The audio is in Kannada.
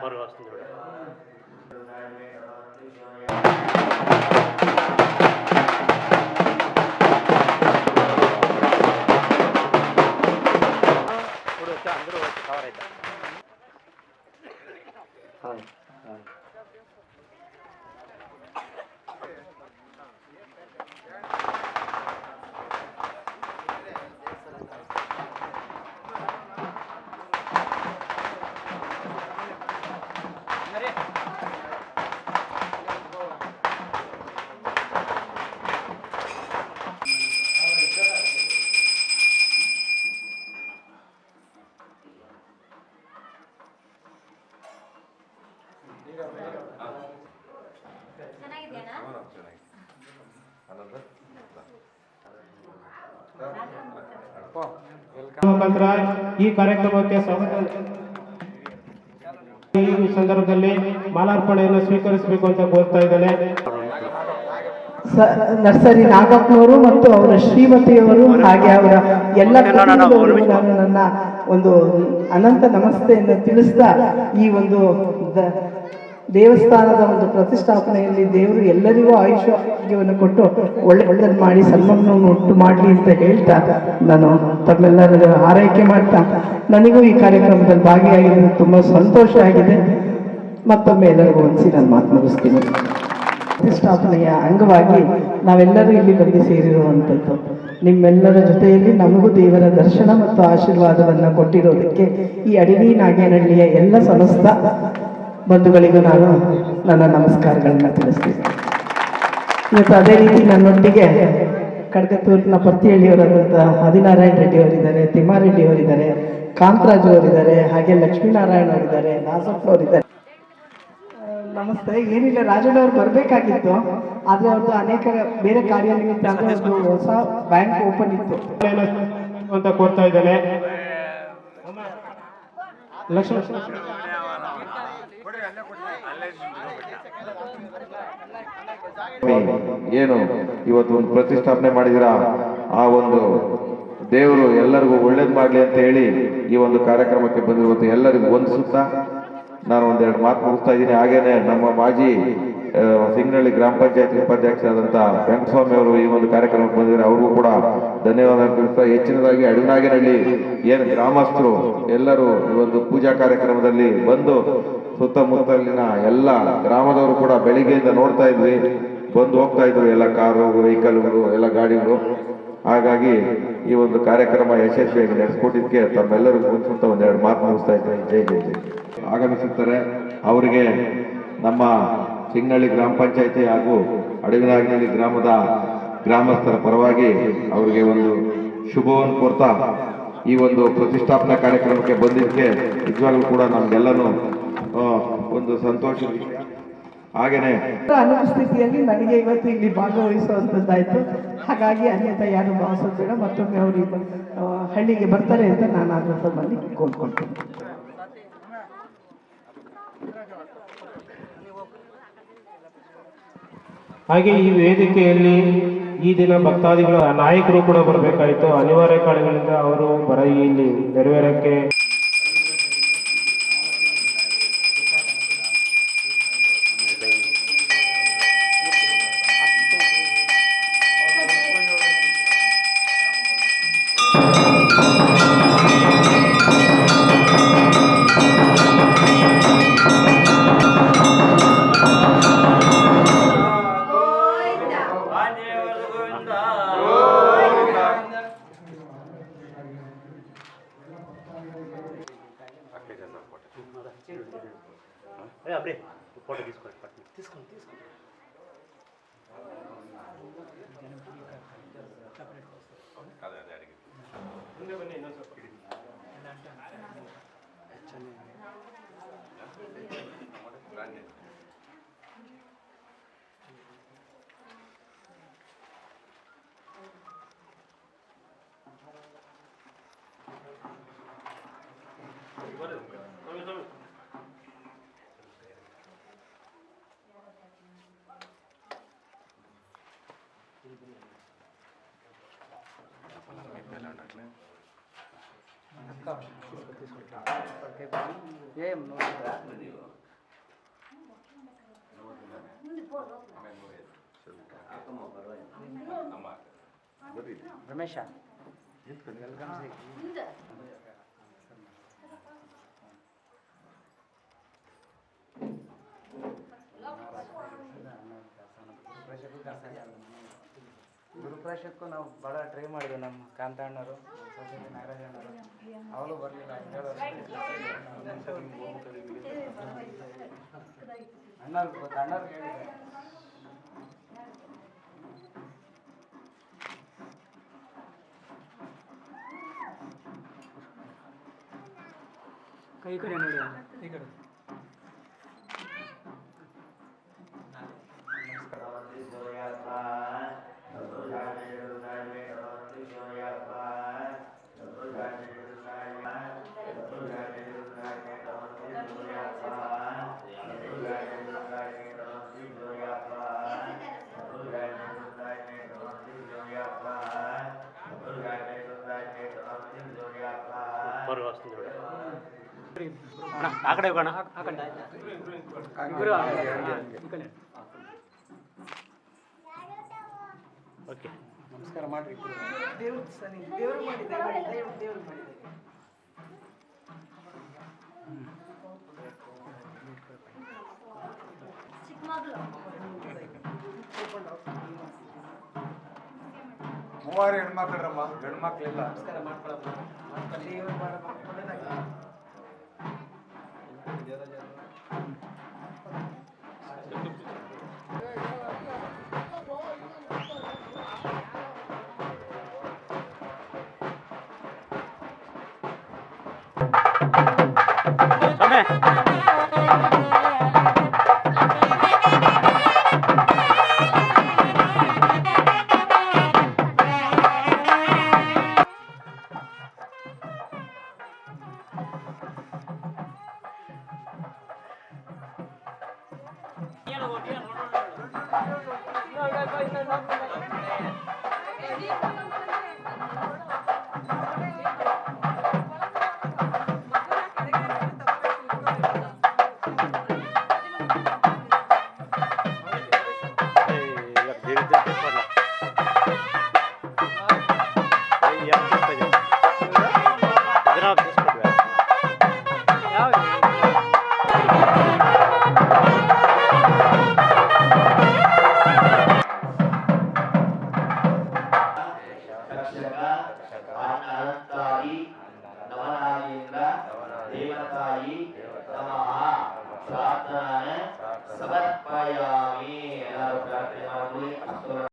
ಅವ್ರಿಗೆ ವಸ್ತು అందరూ కవర్ అవుతారు. ಮುಖಾಂತರ ಈ ಕಾರ್ಯಕ್ರಮಕ್ಕೆ ಸ್ವಾಗತ. ಈ ಸಂದರ್ಭದಲ್ಲಿ ಮಾಲಾರ್ಪಣೆಯನ್ನು ಸ್ವೀಕರಿಸಬೇಕು ಅಂತ ಕೋರ್ತಾ ಇದ್ದೇನೆ. ನರ್ಸರಿ ನಾಗಪ್ಪನವರು ಮತ್ತು ಅವರ ಶ್ರೀಮತಿಯವರು ಹಾಗೆ ಅವರ ಎಲ್ಲ ಕುಟುಂಬದವರಿಗೂ ನಾನು ನನ್ನ ಒಂದು ಅನಂತ ನಮಸ್ತೆಯನ್ನು ತಿಳಿಸ್ತಾ ಈ ಒಂದು ದೇವಸ್ಥಾನದ ಒಂದು ಪ್ರತಿಷ್ಠಾಪನೆಯಲ್ಲಿ ದೇವರು ಎಲ್ಲರಿಗೂ ಆಯುಷ್ಯವನ್ನು ಕೊಟ್ಟು ಒಳ್ಳೆಯದನ್ನು ಮಾಡಿ ಸನ್ಮಾನವನ್ನು ಉಂಟು ಮಾಡಲಿ ಅಂತ ಹೇಳ್ತಾ ನಾನು ತಮ್ಮೆಲ್ಲರಿಗೂ ಆರೈಕೆ ಮಾಡ್ತಾ ನನಗೂ ಈ ಕಾರ್ಯಕ್ರಮದಲ್ಲಿ ಭಾಗಿಯಾಗಿದ್ದು ತುಂಬ ಸಂತೋಷ ಆಗಿದೆ. ಮತ್ತೊಮ್ಮೆ ಎಲ್ಲರಿಗೂ ಹೊಂದಿಸಿ ನಾನು ಮಾತು ಮುಗಿಸ್ತೀನಿ. ಪ್ರತಿಷ್ಠಾಪನೆಯ ಅಂಗವಾಗಿ ನಾವೆಲ್ಲರೂ ಇಲ್ಲಿ ಬಂದು ಸೇರಿರುವಂಥದ್ದು ನಿಮ್ಮೆಲ್ಲರ ಜೊತೆಯಲ್ಲಿ ನಮಗೂ ದೇವರ ದರ್ಶನ ಮತ್ತು ಆಶೀರ್ವಾದವನ್ನು ಕೊಟ್ಟಿರೋದಕ್ಕೆ ಈ ಅಡವಿ ನಾಗೇನಹಳ್ಳಿಯ ಎಲ್ಲ ಸಮಸ್ತ ಬಂಧುಗಳಿಗೂ ನಾನು ನನ್ನ ನಮಸ್ಕಾರಗಳನ್ನ ತಿಳಿಸ್ತೀನಿ. ಇವತ್ತು ಅದೇ ರೀತಿ ನನ್ನೊಟ್ಟಿಗೆ ಕಡಗತ್ತೂರಿನ ಪರ್ತಿಹಳ್ಳಿಯವರಾದಂಥ ಆದಿನಾರಾಯಣ ರೆಡ್ಡಿ ಅವರಿದ್ದಾರೆ, ತಿಮ್ಮಾರೆಡ್ಡಿ ಅವರಿದ್ದಾರೆ, ಕಾಂತರಾಜು ಅವರಿದ್ದಾರೆ, ಹಾಗೆ ಲಕ್ಷ್ಮೀನಾರಾಯಣ ಅವರಿದ್ದಾರೆ, ದಾಸಪ್ಪನವರಿದ್ದಾರೆ. ನಮಸ್ತೆ. ಏನಿಲ್ಲ, ರಾಜಣ್ಣವ್ರು ಬರಬೇಕಾಗಿತ್ತು, ಆದರೆ ಅವ್ರದ್ದು ಅನೇಕ ಬೇರೆ ಕಾರ್ಯನಿಮಿತ್ತ ಒಂದು ಹೊಸ ಬ್ಯಾಂಕ್ ಓಪನ್ ಇತ್ತು ಅಂತ ಕೋರ್ತಾ ಇದ್ದೇನೆ. ಲಕ್ಷ್ಮಣ ಏನು ಇವತ್ತು ಒಂದು ಪ್ರತಿಷ್ಠಾಪನೆ ಮಾಡಿದಿರ, ಆ ಒಂದು ದೇವರು ಎಲ್ಲರಿಗೂ ಒಳ್ಳೇದು ಮಾಡಲಿ ಅಂತ ಹೇಳಿ ಈ ಒಂದು ಕಾರ್ಯಕ್ರಮಕ್ಕೆ ಬಂದಿರುವಂತ ಎಲ್ಲರಿಗೂ ವಂದಿಸುತ್ತಾ ನಾನು ಒಂದೆರಡು ಮಾತು ಮುಗಿಸ್ತಾ ಇದ್ದೀನಿ. ಹಾಗೇನೆ ನಮ್ಮ ಮಾಜಿ ಸಿಂಗನಹಳ್ಳಿ ಗ್ರಾಮ ಪಂಚಾಯತ್ ಉಪಾಧ್ಯಕ್ಷರಾದಂಥ ವೆಂಕಟಸ್ವಾಮಿ ಅವರು ಈ ಒಂದು ಕಾರ್ಯಕ್ರಮಕ್ಕೆ ಬಂದಿದ್ದಾರೆ, ಅವ್ರಿಗೂ ಕೂಡ ಧನ್ಯವಾದ ತಿಳಿಸ್ತಾ ಹೆಚ್ಚಿನದಾಗಿ ಅಡವಿನಾಗೇನಹಳ್ಳಿ ಏನು ಗ್ರಾಮಸ್ಥರು ಎಲ್ಲರೂ ಈ ಒಂದು ಪೂಜಾ ಕಾರ್ಯಕ್ರಮದಲ್ಲಿ ಬಂದು ಸುತ್ತಮುತ್ತಲಿನ ಎಲ್ಲ ಗ್ರಾಮದವರು ಕೂಡ ಬೆಳಿಗ್ಗೆಯಿಂದ ನೋಡ್ತಾ ಇದ್ವಿ, ಬಂದು ಹೋಗ್ತಾ ಇದ್ರು ಎಲ್ಲ ಕಾರು ವೆಹಿಕಲ್ಗಳು ಎಲ್ಲ ಗಾಡಿಗಳು. ಹಾಗಾಗಿ ಈ ಒಂದು ಕಾರ್ಯಕ್ರಮ ಯಶಸ್ವಿಯಾಗಿ ನಡೆಸ್ಕೊಟ್ಟಿದ್ದಕ್ಕೆ ತಮ್ಮೆಲ್ಲರಿಗೂ ಮುಂಚಿತ ಒಂದೆರಡು ಮಾತು ಮುಗಿಸ್ತಾ ಇದ್ದೀನಿ. ಜೈ ಜೈ ಜೈ. ಆಗಮಿಸುತ್ತಾರೆ ಅವರಿಗೆ ನಮ್ಮ ಸಿಂಗನಹಳ್ಳಿ ಗ್ರಾಮ ಪಂಚಾಯತಿ ಹಾಗೂ ಅಡವಿನಾಗೇನಹಳ್ಳಿ ಗ್ರಾಮದ ಗ್ರಾಮಸ್ಥರ ಪರವಾಗಿ ಅವರಿಗೆ ಒಂದು ಶುಭವನ್ನು ಕೋರ್ತಾ ಈ ಒಂದು ಪ್ರತಿಷ್ಠಾಪನಾ ಕಾರ್ಯಕ್ರಮಕ್ಕೆ ಬಂದಿದ್ದಕ್ಕೆ ನಿಜವಾಗ್ಲೂ ಕೂಡ ನಮ್ಗೆಲ್ಲನೂ ಒಂದು ಸಂತೋಷ. ಹಾಗೇನೆ ಅನುಪಸ್ಥಿತಿಯಲ್ಲಿ ನನಗೆ ಇವತ್ತು ಇಲ್ಲಿ ಭಾಗವಹಿಸುವಂಥದ್ದಾಯಿತು. ಹಾಗಾಗಿ ಅನ್ಯತಾ ಯಾರು ಭಾವಿಸೋದು ಬೇಡ, ಮತ್ತೊಮ್ಮೆ ಅವರು ಹಳ್ಳಿಗೆ ಬರ್ತಾರೆ ಅಂತ ನಾನು ಆ ಸಂದರ್ಭದಲ್ಲಿ ಕೋರ್ಕೊಳ್ತೀನಿ. ಹಾಗೆ ಈ ವೇದಿಕೆಯಲ್ಲಿ ಈ ದಿನ ಭಕ್ತಾದಿಗಳ ನಾಯಕರು ಕೂಡ ಬರಬೇಕಾಯಿತು. ಅನಿವಾರ್ಯ ಕಾರಣಗಳಿಂದ ಅವರು ಇಲ್ಲಿ ನೆರವೇರಕ್ಕೆ అప్పుడే ఫోటో తీసుకోండి తీసుకోండి తీసుకోండి. అదే అదే అడిగి తీసుకుంటా ಏಮ್ ನೋಡಿದ್ರಾ? ರಮೇಶ ಗುರುಪ್ರಸಾದಕ್ಕೂ ನಾವು ಭಾಳ ಟ್ರೈ ಮಾಡಿದ್ವಿ. ನಮ್ಮ ಕಾಂತಣ್ಣವರು, ಸೊಸೈಟಿ ನಾಗರಾಜ ಅಣ್ಣವರು, ಅವರು ಬರಲಿಲ್ಲ. ಅಣ್ಣವ್ರಿಗೆ ಗೊತ್ತು, ಅಣ್ಣವ್ರಿಗೆ ಹೇಳಿದೆ. ಕೈ ಕಡೆ ನೋಡಿ, ಈ ಕಡೆ. ಆ ಕಡೆ ಹೋಗೋಣ. ಓಕೆ, ನಮಸ್ಕಾರ ಮಾಡ್ರಿ. ದೇವ್ರು ಮಾಡಿದೆ, ದೇವ್ರು ಮಾಡಿದೆ. ಮೂವರು ಹೆಣ್ಮಕ್ಳಮ್ಮ, ಗಂಡು ಮಕ್ಳಿಲ್ಲ. ನಮಸ್ಕಾರ ಮಾಡ್ಕೊಳಪ್ಪ. ದೇವ್ರು ಒಳ್ಳೆದಾಗಲಿ. ಅನಂತಾಯಿ ನವನಾಗೇಂದ್ರ ದೇವತಾಯಿ ನಮಃ ಪ್ರಾರ್ಥನೆ ಸಮರ್ಪಯಾಮಿ. ಎಲ್ಲರೂ ಪ್ರಾರ್ಥನೆ ಮಾಡಿ.